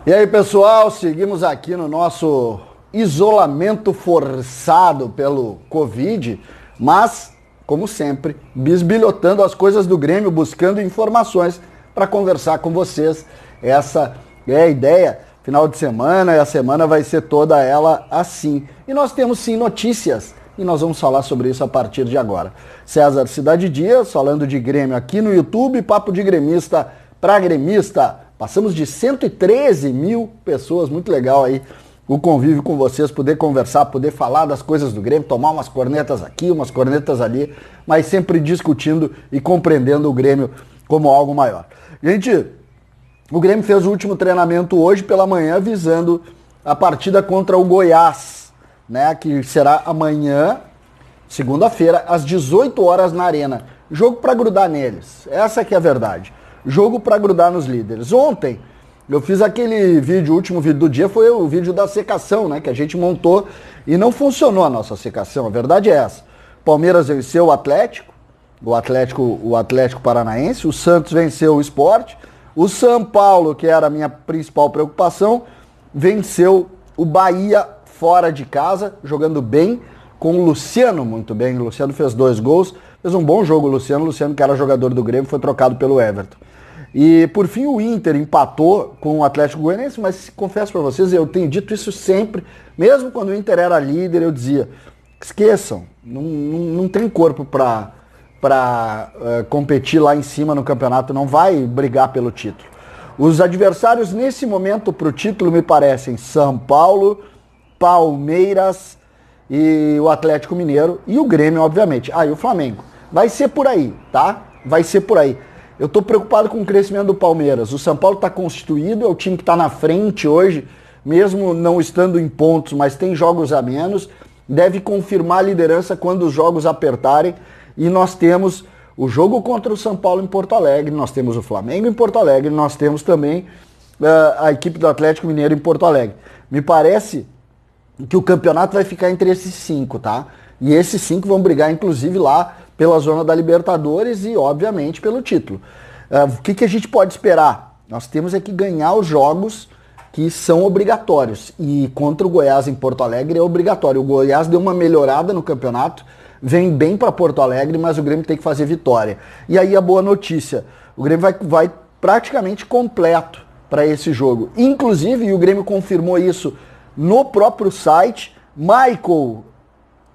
E aí, pessoal, seguimos aqui no nosso isolamento forçado pelo Covid, mas, como sempre, bisbilhotando as coisas do Grêmio, buscando informações para conversar com vocês. Essa é a ideia. Final de semana, e a semana vai ser toda ela assim. E nós temos sim notícias, e nós vamos falar sobre isso a partir de agora. César Cidade Dias, falando de Grêmio aqui no YouTube, Papo de Gremista para Gremista. Passamos de 113 mil pessoas, muito legal aí o convívio com vocês, poder conversar, poder falar das coisas do Grêmio, tomar umas cornetas aqui, umas cornetas ali, mas sempre discutindo e compreendendo o Grêmio como algo maior. Gente, o Grêmio fez o último treinamento hoje pela manhã, visando a partida contra o Goiás, né, que será amanhã, segunda-feira, às 18 horas na Arena. Jogo para grudar neles, essa que é a verdade. Jogo para grudar nos líderes. Ontem eu fiz aquele vídeo, o último vídeo do dia foi o vídeo da secação, né, que a gente montou e não funcionou a nossa secação, a verdade é essa. Palmeiras venceu o Atlético Paranaense, o Santos venceu o Sport, o São Paulo, que era a minha principal preocupação, venceu o Bahia fora de casa, jogando bem, com o Luciano muito bem. O Luciano fez 2 gols, fez um bom jogo o Luciano que era jogador do Grêmio, foi trocado pelo Everton. E por fim o Inter empatou com o Atlético Goianiense, mas confesso para vocês, eu tenho dito isso sempre, mesmo quando o Inter era líder, eu dizia, esqueçam, não tem corpo para competir lá em cima no campeonato, não vai brigar pelo título. Os adversários nesse momento para o título me parecem São Paulo, Palmeiras e o Atlético Mineiro e o Grêmio, obviamente. E o Flamengo. Vai ser por aí, tá? Vai ser por aí. Eu tô preocupado com o crescimento do Palmeiras. O São Paulo tá constituído, é o time que tá na frente hoje, mesmo não estando em pontos, mas tem jogos a menos. Deve confirmar a liderança quando os jogos apertarem. E nós temos o jogo contra o São Paulo em Porto Alegre, nós temos o Flamengo em Porto Alegre, nós temos também a equipe do Atlético Mineiro em Porto Alegre. Me parece que o campeonato vai ficar entre esses 5, tá? E esses 5 vão brigar, inclusive, lá pela zona da Libertadores e, obviamente, pelo título. O que a gente pode esperar? Nós temos que ganhar os jogos que são obrigatórios. E contra o Goiás em Porto Alegre é obrigatório. O Goiás deu uma melhorada no campeonato, vem bem para Porto Alegre, mas o Grêmio tem que fazer vitória. E aí a boa notícia, o Grêmio vai praticamente completo para esse jogo. Inclusive, e o Grêmio confirmou isso no próprio site, Michael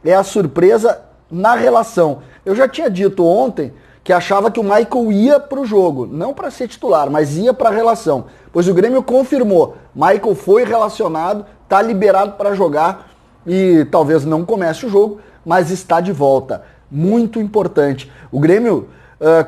é a surpresa na relação. Eu já tinha dito ontem que achava que o Michael ia para o jogo, não para ser titular, mas ia para a relação. Pois o Grêmio confirmou, Michael foi relacionado, está liberado para jogar e talvez não comece o jogo, mas está de volta. Muito importante. O Grêmio,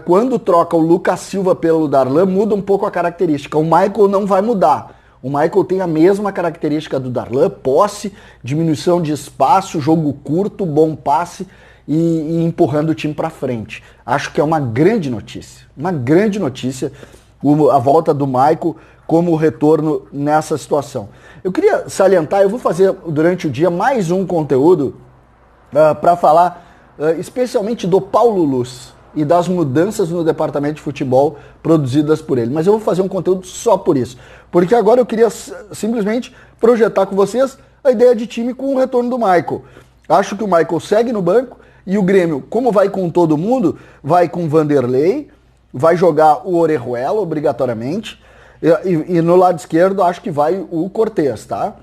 quando troca o Lucas Silva pelo Darlan, muda um pouco a característica. O Michael não vai mudar. O Michael tem a mesma característica do Darlan, posse, diminuição de espaço, jogo curto, bom passe e empurrando o time para frente. Acho que é uma grande notícia a volta do Michael como retorno nessa situação. Eu queria salientar, eu vou fazer durante o dia mais um conteúdo para falar especialmente do Paulo Luz e das mudanças no departamento de futebol produzidas por ele. Mas eu vou fazer um conteúdo só por isso. Porque agora eu queria simplesmente projetar com vocês a ideia de time com o retorno do Michael. Acho que o Michael segue no banco e o Grêmio, como vai com todo mundo, vai com Vanderlei, vai jogar o Orejuela obrigatoriamente e no lado esquerdo acho que vai o Cortez, tá?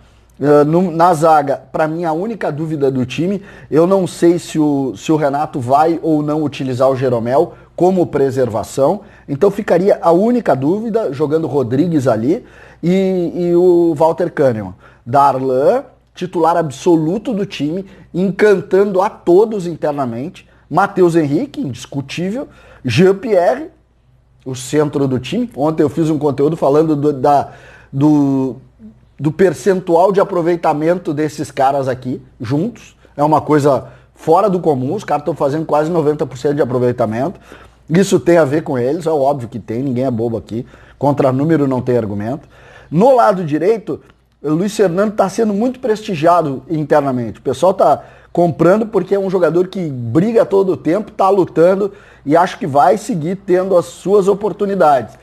Na zaga, para mim, a única dúvida do time, eu não sei se o Renato vai ou não utilizar o Jeromel como preservação, então ficaria a única dúvida, jogando Rodrigues ali e o Walter Kahneman. Darlan, titular absoluto do time, encantando a todos internamente. Matheus Henrique, indiscutível. Jean-Pierre, o centro do time. Ontem eu fiz um conteúdo falando do percentual de aproveitamento desses caras aqui, juntos. É uma coisa fora do comum, os caras estão fazendo quase 90% de aproveitamento. Isso tem a ver com eles, é óbvio que tem, ninguém é bobo aqui. Contra número não tem argumento. No lado direito, o Luiz Fernando está sendo muito prestigiado internamente. O pessoal está comprando porque é um jogador que briga todo o tempo, está lutando e acho que vai seguir tendo as suas oportunidades.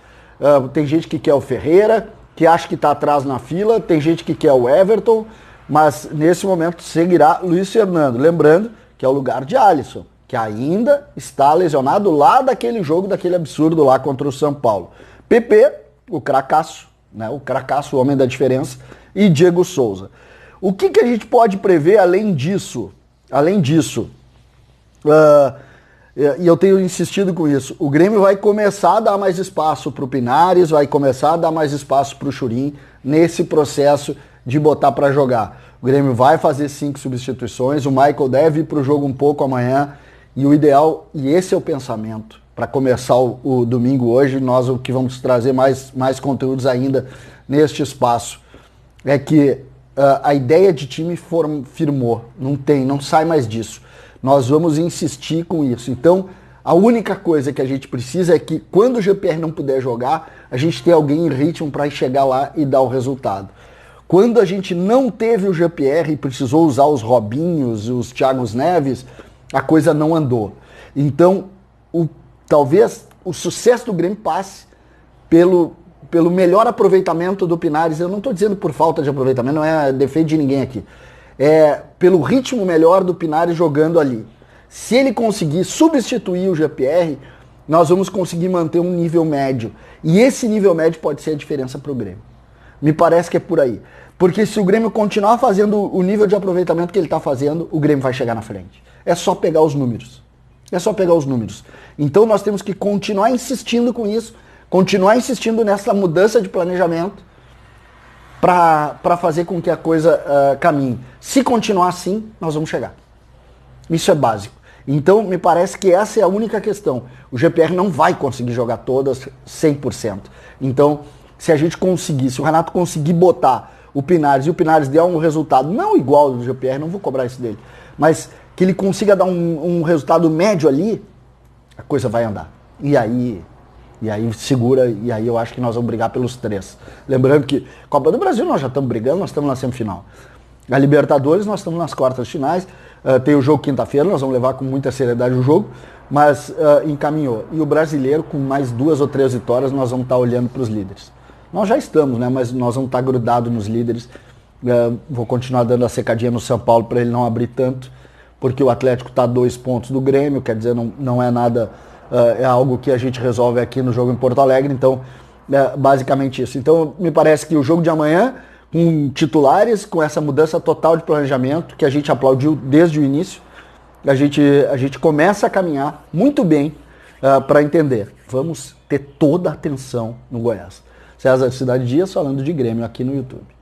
Tem gente que quer o Ferreira, que acha que está atrás na fila, tem gente que quer o Everton, mas nesse momento seguirá Luiz Fernando. Lembrando que é o lugar de Alisson, que ainda está lesionado lá daquele jogo, daquele absurdo lá contra o São Paulo. PP, o cracaço, né? O cracaço, o homem da diferença, e Diego Souza. O que a gente pode prever além disso? Além disso, e eu tenho insistido com isso, o Grêmio vai começar a dar mais espaço para o Pinares, vai começar a dar mais espaço para o Churin nesse processo de botar para jogar. O Grêmio vai fazer 5 substituições, o Michael deve ir para o jogo um pouco amanhã, e o ideal, e esse é o pensamento, para começar o domingo hoje, nós o que vamos trazer mais conteúdos ainda neste espaço, é que a ideia de time firmou, não sai mais disso. Nós vamos insistir com isso. Então, a única coisa que a gente precisa é que quando o GPR não puder jogar, a gente tem alguém em ritmo para chegar lá e dar o resultado. Quando a gente não teve o GPR e precisou usar os Robinhos, os Thiagos Neves, a coisa não andou. Então, talvez o sucesso do Grêmio passe pelo melhor aproveitamento do Pinares. Eu não estou dizendo por falta de aproveitamento, não é defeito de ninguém aqui. É pelo ritmo melhor do Pinares jogando ali. Se ele conseguir substituir o GPR, nós vamos conseguir manter um nível médio. E esse nível médio pode ser a diferença para o Grêmio. Me parece que é por aí. Porque se o Grêmio continuar fazendo o nível de aproveitamento que ele está fazendo, o Grêmio vai chegar na frente. É só pegar os números. É só pegar os números. Então nós temos que continuar insistindo com isso, continuar insistindo nessa mudança de planejamento para fazer com que a coisa caminhe. Se continuar assim, nós vamos chegar. Isso é básico. Então, me parece que essa é a única questão. O GPR não vai conseguir jogar todas 100%. Então, se a gente conseguir, se o Renato conseguir botar o Pinares e o Pinares der um resultado não igual ao do GPR, não vou cobrar isso dele, mas que ele consiga dar um resultado médio ali, a coisa vai andar. E aí segura, e aí eu acho que nós vamos brigar pelos 3. Lembrando que Copa do Brasil nós já estamos brigando, nós estamos na semifinal. A Libertadores nós estamos nas quartas finais, tem o jogo quinta-feira, nós vamos levar com muita seriedade o jogo, mas encaminhou. E o brasileiro, com mais 2 ou 3 vitórias, nós vamos estar olhando para os líderes. Nós já estamos, né? Mas nós vamos estar grudados nos líderes. Vou continuar dando a secadinha no São Paulo para ele não abrir tanto, porque o Atlético está a 2 pontos do Grêmio, quer dizer, não é nada... é algo que a gente resolve aqui no jogo em Porto Alegre, então basicamente isso. Então me parece que o jogo de amanhã, com titulares, com essa mudança total de planejamento, que a gente aplaudiu desde o início, a gente começa a caminhar muito bem para entender. Vamos ter toda a atenção no Goiás. César Cidade Dias falando de Grêmio aqui no YouTube.